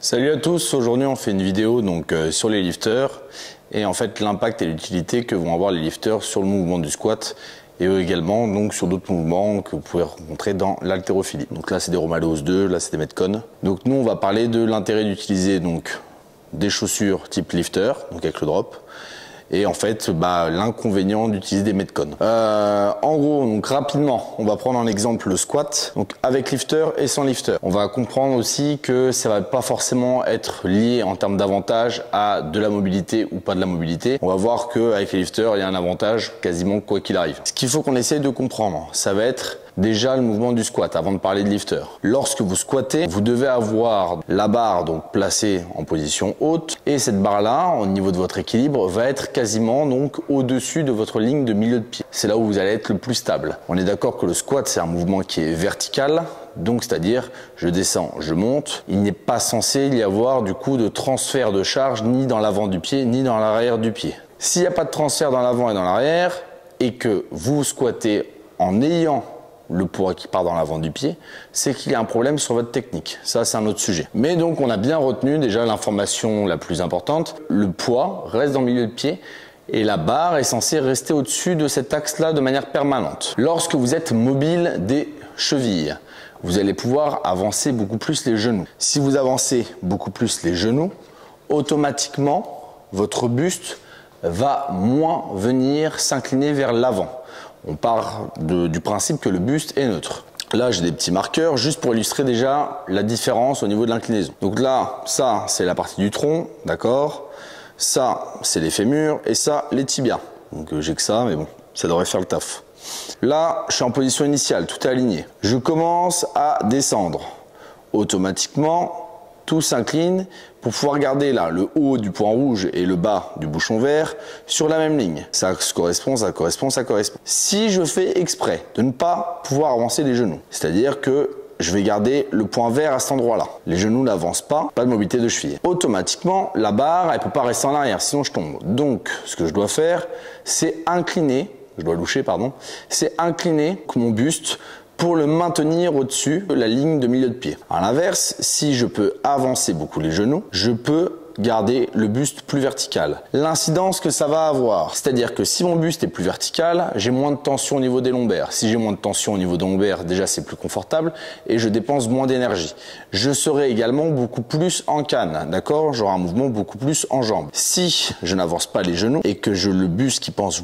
Salut à tous, aujourd'hui on fait une vidéo sur les lifters et en fait l'impact et l'utilité que vont avoir les lifters sur le mouvement du squat et également sur d'autres mouvements que vous pouvez rencontrer dans l'haltérophilie. Donc là c'est des Romalos 2, là c'est des Metcon. Donc nous on va parler de l'intérêt d'utiliser des chaussures type lifter, donc avec le drop. Et en fait, l'inconvénient d'utiliser des Metcon. En gros, rapidement, on va prendre en exemple le squat, donc avec lifter et sans lifter. On va comprendre aussi que ça va pas forcément être lié en termes d'avantage à de la mobilité ou pas de la mobilité. On va voir qu'avec les lifters, il y a un avantage quasiment quoi qu'il arrive. Ce qu'il faut qu'on essaye de comprendre, ça va être déjà le mouvement du squat avant de parler de lifter. Lorsque vous squattez, vous devez avoir la barre placée en position haute et cette barre là au niveau de votre équilibre va être quasiment au-dessus de votre ligne de milieu de pied. C'est là où vous allez être le plus stable. On est d'accord que le squat c'est un mouvement qui est vertical, donc c'est-à-dire je descends, je monte. Il n'est pas censé y avoir de transfert de charge ni dans l'avant du pied ni dans l'arrière du pied. S'il n'y a pas de transfert dans l'avant et dans l'arrière et que vous squattez en ayant le poids qui part dans l'avant du pied, c'est qu'il y a un problème sur votre technique. Ça, c'est un autre sujet. Mais donc, on a bien retenu déjà l'information la plus importante. Le poids reste dans le milieu de pied et la barre est censée rester au-dessus de cet axe-là de manière permanente. Lorsque vous êtes mobile des chevilles, vous allez pouvoir avancer beaucoup plus les genoux. Si vous avancez beaucoup plus les genoux, automatiquement, votre buste va moins venir s'incliner vers l'avant. On part du principe que le buste est neutre. Là, j'ai des petits marqueurs juste pour illustrer déjà la différence au niveau de l'inclinaison. Donc là, ça, c'est la partie du tronc, d'accord? Ça, c'est les fémurs et ça, les tibias. Donc j'ai que ça, mais bon, ça devrait faire le taf. Là, je suis en position initiale, tout est aligné. Je commence à descendre. Automatiquement, tout s'incline pour pouvoir garder là le haut du point rouge et le bas du bouchon vert sur la même ligne. Ça correspond. Si je fais exprès de ne pas pouvoir avancer les genoux, c'est-à-dire que je vais garder le point vert à cet endroit-là. Les genoux n'avancent pas de mobilité de cheville. Automatiquement, la barre, elle peut pas rester en arrière, sinon je tombe. Donc, ce que je dois faire, c'est incliner, c'est incliner mon buste pour le maintenir au-dessus de la ligne de milieu de pied. À l'inverse, si je peux avancer beaucoup les genoux, je peux garder le buste plus vertical. L'incidence que ça va avoir, c'est-à-dire que si mon buste est plus vertical, j'ai moins de tension au niveau des lombaires. Si j'ai moins de tension au niveau des lombaires, déjà c'est plus confortable et je dépense moins d'énergie. Je serai également beaucoup plus en canne, d'accord? J'aurai un mouvement beaucoup plus en jambes. Si je n'avance pas les genoux et que j'ai le buste qui penche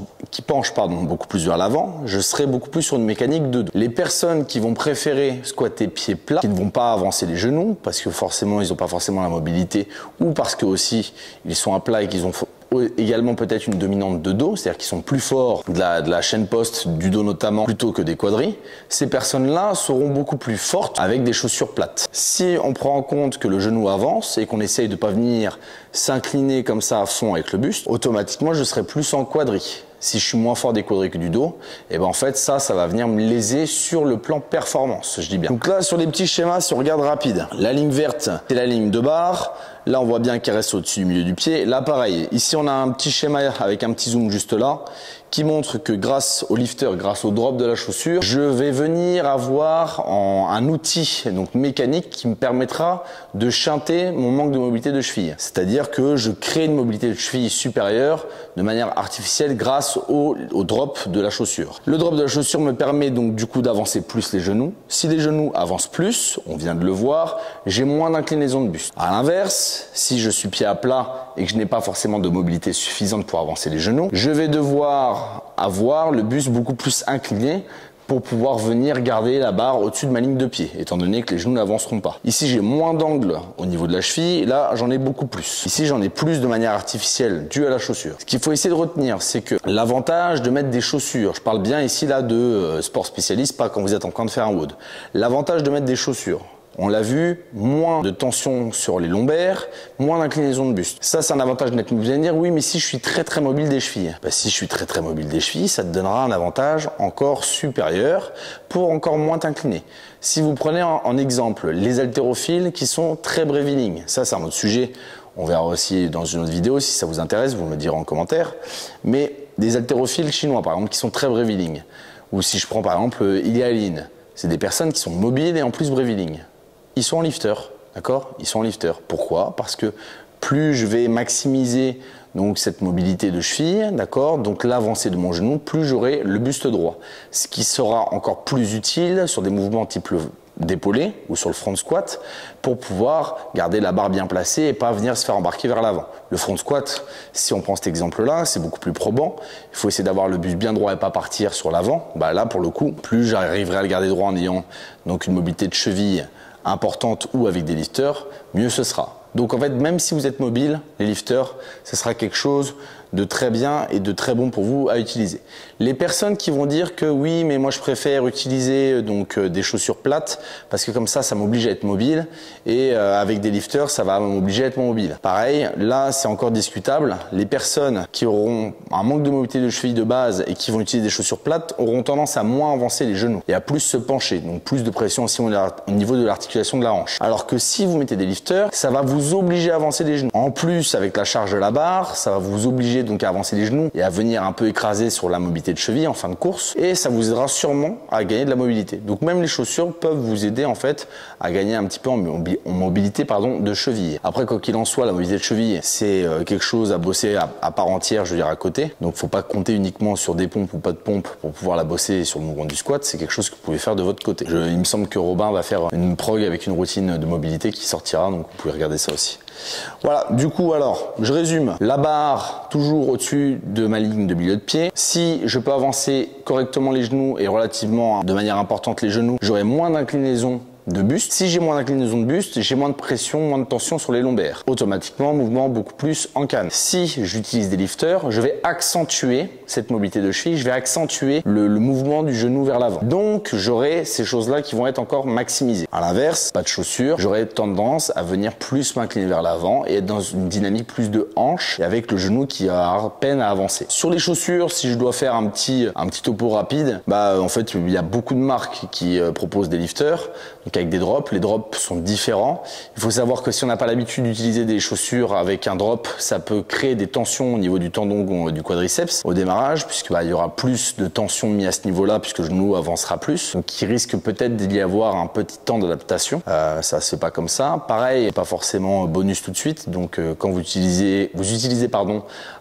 beaucoup plus vers l'avant, je serai beaucoup plus sur une mécanique de dos. Les personnes qui vont préférer squatter pieds plats, qui ne vont pas avancer les genoux parce que forcément ils n'ont pas forcément la mobilité ou parce que aussi ils sont à plat et qu'ils ont également peut-être une dominante de dos, c'est-à-dire qu'ils sont plus forts de la chaîne poste, du dos notamment, plutôt que des quadris, ces personnes-là seront beaucoup plus fortes avec des chaussures plates. Si on prend en compte que le genou avance et qu'on essaye de pas venir s'incliner comme ça à fond avec le buste, automatiquement je serai plus en quadri. Si je suis moins fort des quadris que du dos, et en fait ça va venir me léser sur le plan performance, je dis bien. Donc là sur les petits schémas, si on regarde rapide, la ligne verte c'est la ligne de barre, là on voit bien qu'elle reste au-dessus du milieu du pied, là pareil, ici on a un petit schéma avec un petit zoom juste là, qui montre que grâce au lifter, grâce au drop de la chaussure, je vais venir avoir un outil mécanique qui me permettra de shunter mon manque de mobilité de cheville. C'est-à-dire que je crée une mobilité de cheville supérieure de manière artificielle grâce au drop de la chaussure. Le drop de la chaussure me permet du coup d'avancer plus les genoux. Si les genoux avancent plus, on vient de le voir, j'ai moins d'inclinaison de buste. À l'inverse, si je suis pied à plat et que je n'ai pas forcément de mobilité suffisante pour avancer les genoux, je vais devoir avoir le buste beaucoup plus incliné pour pouvoir venir garder la barre au-dessus de ma ligne de pied, étant donné que les genoux n'avanceront pas. Ici, j'ai moins d'angle au niveau de la cheville, là, j'en ai beaucoup plus. Ici, j'en ai plus de manière artificielle, due à la chaussure. Ce qu'il faut essayer de retenir, c'est que l'avantage de mettre des chaussures, je parle bien ici là de sport spécialiste, pas quand vous êtes en train de faire un WOD. L'avantage de mettre des chaussures, on l'a vu, moins de tension sur les lombaires, moins d'inclinaison de buste. Ça, c'est un avantage net. Vous allez me dire, oui, mais si je suis très très mobile des chevilles, si je suis très très mobile des chevilles, ça te donnera un avantage encore supérieur pour encore moins t'incliner. Si vous prenez en exemple les haltérophiles qui sont très brévilignes, ça c'est un autre sujet, on verra aussi dans une autre vidéo si ça vous intéresse, vous me le direz en commentaire, mais des haltérophiles chinois par exemple qui sont très brévilignes, ou si je prends par exemple Ilia Aline, c'est des personnes qui sont mobiles et en plus brévilignes. Ils sont en lifter. d'accord? Ils sont en lifter. Pourquoi? Parce que plus je vais maximiser donc cette mobilité de cheville, d'accord, donc l'avancée de mon genou, plus j'aurai le buste droit. Ce qui sera encore plus utile sur des mouvements type d'épaulé ou sur le front squat pour pouvoir garder la barre bien placée et pas venir se faire embarquer vers l'avant. Le front squat, si on prend cet exemple-là, c'est beaucoup plus probant. Il faut essayer d'avoir le buste bien droit et pas partir sur l'avant. Bah là, pour le coup, plus j'arriverai à le garder droit en ayant donc une mobilité de cheville importante ou avec des lifters, mieux ce sera. Donc en fait, même si vous êtes mobile, les lifters, ce sera quelque chose de très bien et de très bon pour vous à utiliser. Les personnes qui vont dire que oui, mais moi je préfère utiliser donc des chaussures plates parce que comme ça m'oblige à être mobile et avec des lifters, ça va m'obliger à être mobile. Pareil, là c'est encore discutable. Les personnes qui auront un manque de mobilité de cheville de base et qui vont utiliser des chaussures plates auront tendance à moins avancer les genoux et à plus se pencher, donc plus de pression aussi au niveau de l'articulation de la hanche. Alors que si vous mettez des lifters, ça va vous obliger à avancer les genoux. En plus, avec la charge de la barre, ça va vous obliger donc à avancer les genoux et à venir un peu écraser sur la mobilité de cheville en fin de course et ça vous aidera sûrement à gagner de la mobilité. Donc même les chaussures peuvent vous aider en fait à gagner un petit peu en mobilité de cheville. Après quoi qu'il en soit, la mobilité de cheville c'est quelque chose à bosser à part entière, je veux dire à côté. Donc faut pas compter uniquement sur des pompes ou pas de pompes pour pouvoir la bosser sur le mouvement du squat, c'est quelque chose que vous pouvez faire de votre côté. Il me semble que Robin va faire une prog avec une routine de mobilité qui sortira, donc vous pouvez regarder ça aussi. Voilà, du coup alors, je résume. La barre toujours au-dessus de ma ligne de milieu de pied. Si je peux avancer correctement les genoux et relativement de manière importante les genoux, j'aurai moins d'inclinaison de buste. Si j'ai moins d'inclinaison de buste, j'ai moins de pression, moins de tension sur les lombaires. Automatiquement, mouvement beaucoup plus en canne. Si j'utilise des lifters, je vais accentuer cette mobilité de cheville, je vais accentuer le mouvement du genou vers l'avant. Donc, j'aurai ces choses-là qui vont être encore maximisées. À l'inverse, pas de chaussures, j'aurai tendance à venir plus m'incliner vers l'avant et être dans une dynamique plus de hanche et avec le genou qui a peine à avancer. Sur les chaussures, si je dois faire un petit topo rapide, en fait, il y a beaucoup de marques qui proposent des lifters. Donc avec des drops, les drops sont différents. Il faut savoir que si on n'a pas l'habitude d'utiliser des chaussures avec un drop, ça peut créer des tensions au niveau du tendon du quadriceps au démarrage, puisque il y aura plus de tension mis à ce niveau-là, puisque le genou avancera plus. Donc il risque peut-être d'y avoir un petit temps d'adaptation. Ça se fait pas comme ça. Pareil, pas forcément bonus tout de suite. Donc quand vous utilisez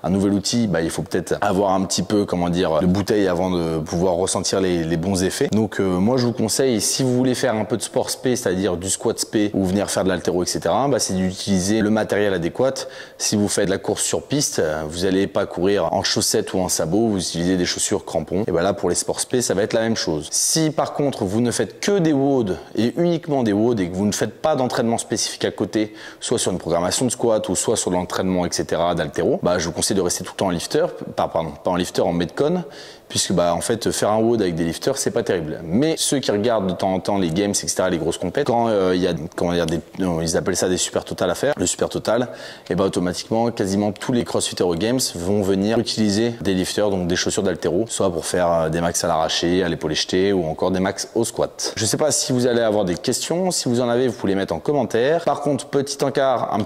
un nouvel outil, il faut peut-être avoir un petit peu de bouteille avant de pouvoir ressentir les bons effets. Donc moi je vous conseille, si vous voulez faire un peu de sport spé, c'est-à-dire du squat spé ou venir faire de l'haltéro, etc., c'est d'utiliser le matériel adéquat. Si vous faites de la course sur piste, vous n'allez pas courir en chaussettes ou en sabots, vous utilisez des chaussures crampons. Et là, pour les sports spé, ça va être la même chose. Si par contre, vous ne faites que des WOD et uniquement des WOD et que vous ne faites pas d'entraînement spécifique à côté, soit sur une programmation de squat ou soit sur l'entraînement, etc., d'haltéro, je vous conseille de rester tout le temps en lifter, pas en lifter, en metcon, puisque en fait faire un WOD avec des lifters c'est pas terrible. Mais ceux qui regardent de temps en temps les games, etc., les grosses compètes, quand il y a ils appellent ça des super total à faire, le super total, et automatiquement quasiment tous les crossfitters aux games vont venir utiliser des lifters, donc des chaussures d'haltéro, soit pour faire des max à l'arraché, à l'épaule jetée ou encore des max au squat. Je sais pas si vous allez avoir des questions, si vous en avez vous pouvez les mettre en commentaire. Par contre, petit encart,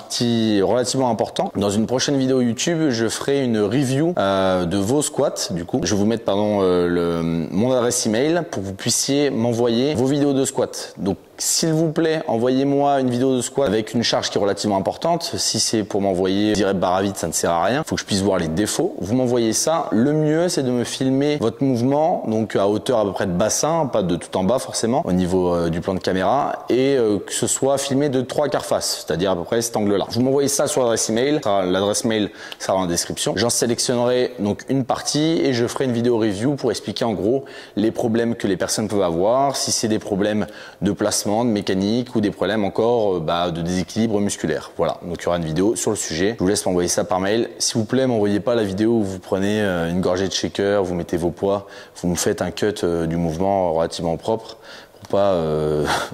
relativement important, dans une prochaine vidéo YouTube je ferai une review de vos squats. Du coup je vais vous mettre mon adresse email pour que vous puissiez m'envoyer vos vidéos de squat. Donc s'il vous plaît, envoyez-moi une vidéo de squat avec une charge qui est relativement importante. Si c'est pour m'envoyer direct barre à vide, ça ne sert à rien. Il faut que je puisse voir les défauts. Vous m'envoyez ça. Le mieux, c'est de me filmer votre mouvement, donc à hauteur à peu près de bassin, pas de tout en bas forcément, au niveau du plan de caméra, et que ce soit filmé de 3/4 face, c'est-à-dire à peu près cet angle-là. Vous m'envoyez ça sur l'adresse email. L'adresse mail sera en description. J'en sélectionnerai donc une partie et je ferai une vidéo review pour expliquer en gros les problèmes que les personnes peuvent avoir, si c'est des problèmes de placement, de mécanique ou des problèmes encore de déséquilibre musculaire. Voilà, donc il y aura une vidéo sur le sujet. Je vous laisse m'envoyer ça par mail. S'il vous plaît, m'envoyez pas la vidéo où vous prenez une gorgée de shaker, vous mettez vos poids, vous me faites un cut du mouvement relativement propre pour pas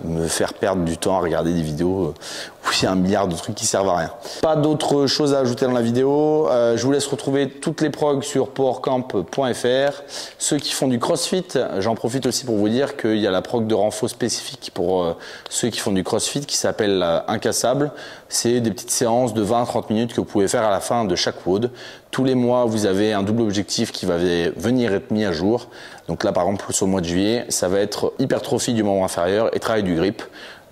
me faire perdre du temps à regarder des vidéos où il y a un milliard de trucs qui servent à rien. Pas d'autres choses à ajouter dans la vidéo. Je vous laisse retrouver toutes les progs sur powercamp.fr. Ceux qui font du crossfit, j'en profite aussi pour vous dire qu'il y a la prog de renfort spécifique pour ceux qui font du crossfit qui s'appelle Incassable. C'est des petites séances de 20-30 minutes que vous pouvez faire à la fin de chaque WOD. Tous les mois, vous avez un double objectif qui va venir être mis à jour. Donc là, par exemple, sur le mois de juillet, ça va être hypertrophie du membre inférieur et travail du grip.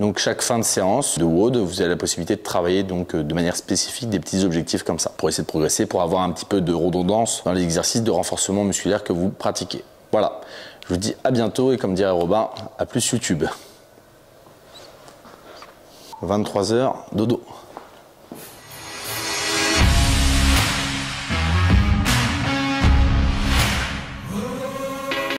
Donc chaque fin de séance de WOD, vous avez la possibilité de travailler donc de manière spécifique des petits objectifs comme ça, pour essayer de progresser, pour avoir un petit peu de redondance dans les exercices de renforcement musculaire que vous pratiquez. Voilà, je vous dis à bientôt et comme dirait Robin, à plus YouTube. 23 h, dodo.